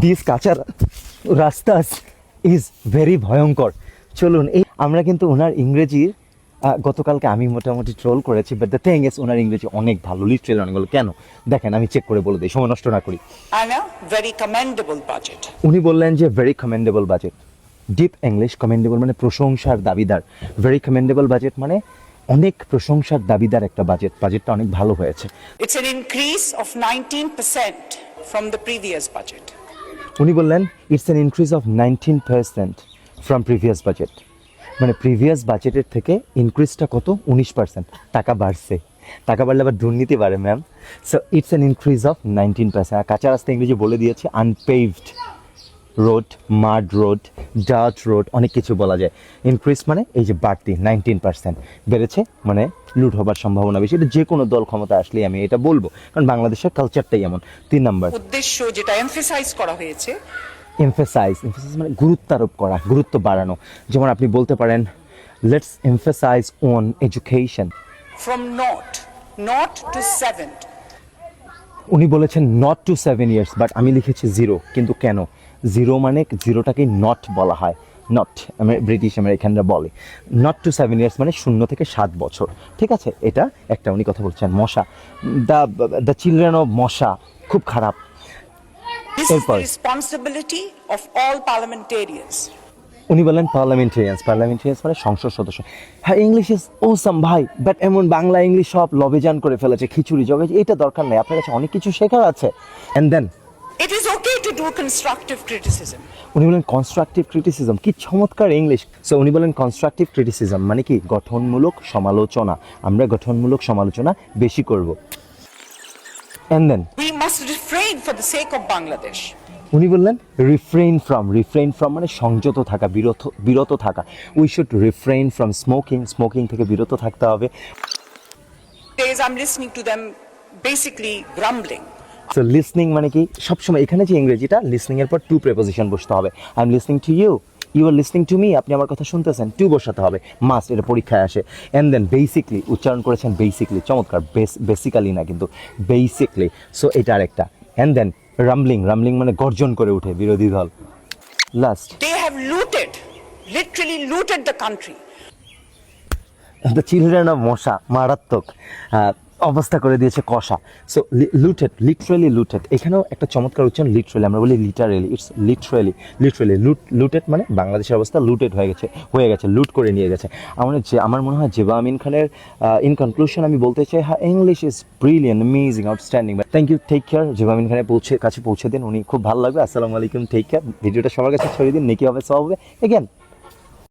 This কাঁচা রাস্তাস is very ভয়ঙ্কর। চলুন, এই আমরা কিন্তু ওনার ইংরেজির গতকালকে আমি মোটামুটি ট্রোল করেছি, বাট দ্য থিং ইজ ওনার ইংরেজি অনেক ভালো, লিটারেলি অনেক ভালো। কেন দেখেন, আমি চেক করে বলে দিই, সময় নষ্ট না করি। And a very commendable budget. উনি বললেন যে very commendable budget. Deep English, commendable মানে প্রশংসার দাবিদার, ভেরি কমেন্ডেবল বাজেট মানে অনেক প্রশংসার দাবিদার একটা বাজেট। বাজেটটা অনেক ভালো হয়েছে। It's an increase of 19% from the previous budget. উনি বললেন it's an increase of 19% from previous budget, মানে প্রিভিয়াস বাজেটের থেকে ইনক্রিজটা কত? 19%। টাকা বাড়ছে, টাকা বাড়লে আবার দুর্নীতি বাড়ে ma'am. So it's an increase of 19%। আর কাঁচা রাস্তা ইংরেজি বলে দিয়েছে আনপেভড রোড, মাড রোড, ডার্ট রোড, অনেক কিছু বলা যায়। ইনক্রিজ মানে এই যে বাড়তি 19% বেড়েছে, মানে লুট হবার সম্ভাবনা বেশি। এটা যে কোনো দল ক্ষমতা আসলেই আমি এটা বলবো, কারণ বাংলাদেশের কালচারটাই এমন। 3 নাম্বার, উদ্দেশ্য যেটা এমফেসাইজ করা হয়েছে, এমফেসাইজ মানে গুরুত্ব আরোপ করা, গুরুত্ব বাড়ানো। যেমন আপনি বলতে পারেন let's emphasise on education. from not to 7. উনি বলেছেন নট টু 7 ইয়ার্স, বাট আমি লিখেছি 0। কিন্তু কেন 0? মানে 0টাকে নট বলা হয়, নট ব্রিটিশ আমেরিকানরা বলে। নট টু 7 ইয়ার্স মানে 0 থেকে 7 বছর। ঠিক আছে, এটা একটা উনি কথা বলছেন। মশা, দ্য চিলড্রেন অফ মশা খুব খারাপ। This is the এরপর responsibility of all parliamentarians. উনি বলেন পার্লামেন্টারিয়ান্স মানে সংসদ সদস্য। হ্যাঁ, ইংলিশ ইজ ওসাম ভাই, বাট এমন বাংলা ইংলিশ সব লবেজান করে ফেলেছে, খিচুড়ি জগে। এটা দরকার নেই, আপনার কাছে অনেক কিছু শেখার আছে। And then It is okay to do constructive criticism. উনি বলেন কনস্ট্রাকটিভ ক্রিটিসিজম। কি চমৎকার ইংলিশ। সো উনি বলেন কনস্ট্রাকটিভ ক্রিটিসিজম মানে কি? গঠনমূলক সমালোচনা। আমরা গঠনমূলক সমালোচনা বেশি করব। And then We must refrain for the sake of Bangladesh. উনি বললেন রিফ্রেইন ফ্রম মানে সংযত থাকা, বিরত থাকা। We should refrain from smoking থেকে বিরত থাকতে হবে। Days I'm listening to them basically grumbling. So listening মানে কি? সবসময় এখানে যে ইংরেজিটা, লিসনিং এর পর টু প্রেপোজিশন বসতে হবে। I am listening to you, you are listening to me, আপনি আমার কথা শুনতেছেন, টু বসাতে হবে, মাস্ট। এটা পরীক্ষায় আসে। অ্যান্ড দেন বেসিকলি, উচ্চারণ করেছেন বেসিকলি, চমৎকার। বেসিক্যালি না কিন্তু, বেসিকলি। সো এটা আরেকটা। অ্যান্ড দেন রামলিং মানে গর্জন করে উঠে বিরোধী দল। Last, They have literally looted the country. The children of মশা, মারাত্মক অবস্থা করে দিয়েছে কষা। So literally looted. এখানেও একটা চমৎকার উচ্চারণ, লিটারেলি। আমরা বলি লিটারেলি, ইটস লিটারেলি লুটেড মানে বাংলাদেশের অবস্থা লুটেড হয়ে গেছে, লুট করে নিয়ে গেছে। আমার মনে হয় জেবা আমিন খানের ইন কনক্লুশন আমি বলতে চাই, হ্যাঁ, English is brilliant, amazing, outstanding. Thank you, take care. Zeba Amin খানের কাছে পৌঁছে দিন, উনি খুব ভালো লাগবে। আসসালামু আলাইকুম, টেক কেয়ার। ভিডিওটা সবার কাছে ছড়িয়ে দিন, নেকি হবে, সব হবে। এগেন